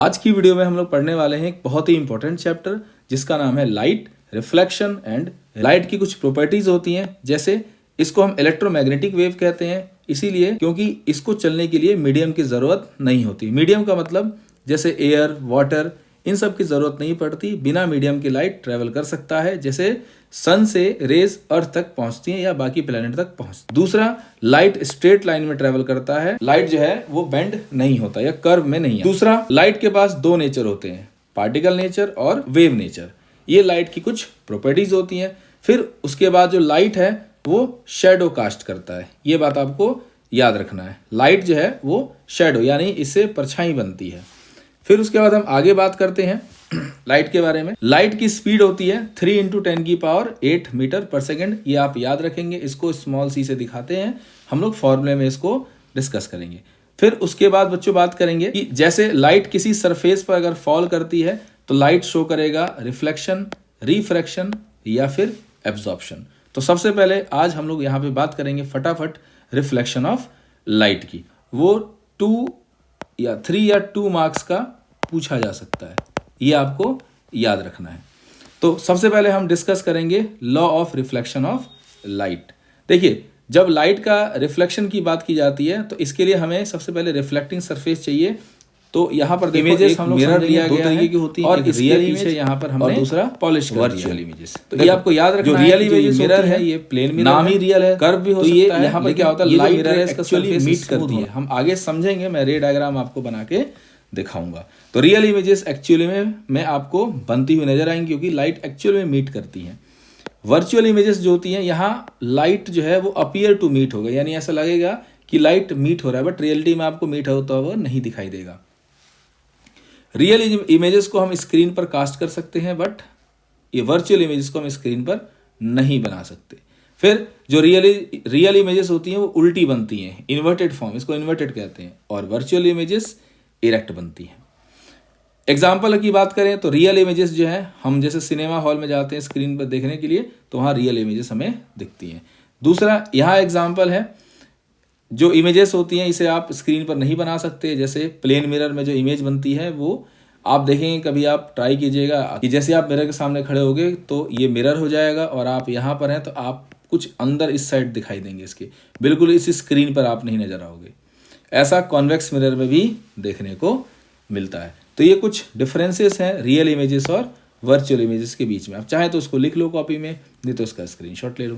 आज की वीडियो में हम लोग पढ़ने वाले हैं एक बहुत ही इंपॉर्टेंट चैप्टर जिसका नाम है लाइट, रिफ्लेक्शन एंड। लाइट की कुछ प्रॉपर्टीज होती हैं, जैसे इसको हम इलेक्ट्रोमैग्नेटिक वेव कहते हैं, इसीलिए क्योंकि इसको चलने के लिए मीडियम की ज़रूरत नहीं होती। मीडियम का मतलब जैसे एयर, वाटर, इन सब की ज़रूरत नहीं पड़ती। बिना मीडियम के लाइट ट्रैवल कर सकता है, जैसे सन से रेज अर्थ तक पहुंचती हैं या बाकी प्लेनेट तक पहुंचती। दूसरा, लाइट स्ट्रेट लाइन में ट्रैवल करता है। लाइट जो है वो बेंड नहीं होता या कर्व में नहीं है। दूसरा, लाइट के पास दो नेचर होते हैं, पार्टिकल नेचर और वेव नेचर। ये लाइट की कुछ प्रॉपर्टीज होती हैं। फिर उसके बाद जो लाइट है वो शैडो कास्ट करता है, ये बात आपको याद रखना है। लाइट जो है वो शैडो यानी इससे परछाई बनती है। फिर उसके बाद हम आगे बात करते हैं लाइट के बारे में। लाइट की स्पीड होती है 3 × 10⁸ मीटर पर सेकेंड। ये आप याद रखेंगे, इसको स्मॉल सी से दिखाते हैं, हम लोग फॉर्मूले में इसको डिस्कस करेंगे। फिर उसके बाद बच्चों बात करेंगे कि जैसे लाइट किसी सरफेस पर अगर फॉल करती है तो लाइट शो करेगा रिफ्लेक्शन, रिफ्रैक्शन या फिर एब्जॉर्प्शन। तो सबसे पहले आज हम लोग यहाँ पे बात करेंगे फटाफट रिफ्लेक्शन ऑफ लाइट की। वो 2 या 3 या 2 मार्क्स का पूछा जा सकता है, ये आपको याद रखना है। तो सबसे पहले हम डिस्कस करेंगे law of reflection of light. देखिए, जब लाइट का रिफ्लेक्शन की बात की जाती है तो इसके लिए हमें सबसे पहले रिफ्लेक्टिंग सरफेस चाहिए। तो यहाँ पर इमेजेस हम लोग मिरर लिया गया है, की होती है, और रियल इमेज यहाँ पर हमने, और दूसरा पॉलिश वर्चुअल इमेजेस। तो ये आपको याद रखना, जो रियल इमेज मिरर है ये प्लेन मिरर, नाम ही रियल है, कर्व भी हो सकता है। यहाँ पर क्या होता है, लाइट रेज का सरफेस मीट करती है। हम आगे समझेंगे, मैं रे डायग्राम आपको बना के दिखाऊंगा। तो रियल इमेजेस एक्चुअली में आपको बनती हुई नजर आएंगी क्योंकि लाइट एक्चुअल में मीट करती हैं। वर्चुअल इमेजेस जो होती हैं, यहाँ लाइट जो है वो अपीयर टू मीट होगा, यानी ऐसा लगेगा कि लाइट मीट हो रहा है, बट रियलिटी में आपको मीट होता हुआ नहीं दिखाई देगा। रियल इमेजेस को हम स्क्रीन पर कास्ट कर सकते हैं, बट ये वर्चुअल इमेजेस को हम स्क्रीन पर नहीं बना सकते। फिर जो रियल इमेजेस होती हैं वो उल्टी बनती हैं, इन्वर्टेड फॉर्म, इसको इन्वर्टेड कहते हैं, और वर्चुअल इमेजेस इरेक्ट बनती हैं। एग्जाम्पल की बात करें तो रियल इमेजेस जो है, हम जैसे सिनेमा हॉल में जाते हैं स्क्रीन पर देखने के लिए, तो वहाँ रियल इमेजेस हमें दिखती हैं। दूसरा यहाँ एग्जाम्पल है, जो इमेजेस होती हैं इसे आप स्क्रीन पर नहीं बना सकते। जैसे प्लेन मिरर में जो इमेज बनती है वो आप देखेंगे, कभी आप ट्राई कीजिएगा कि जैसे आप मिरर के सामने खड़े होगे तो ये मिरर हो जाएगा और आप यहाँ पर हैं तो आप कुछ अंदर इस साइड दिखाई देंगे इसके, बिल्कुल इस स्क्रीन पर आप नहीं नजर आओगे। ऐसा कॉन्वेक्स मिरर में भी देखने को मिलता है। तो ये कुछ डिफरेंसेस हैं रियल इमेजेस और वर्चुअल इमेजेस के बीच में। आप चाहे तो उसको लिख लो कॉपी में, नहीं तो उसका स्क्रीनशॉट ले लो।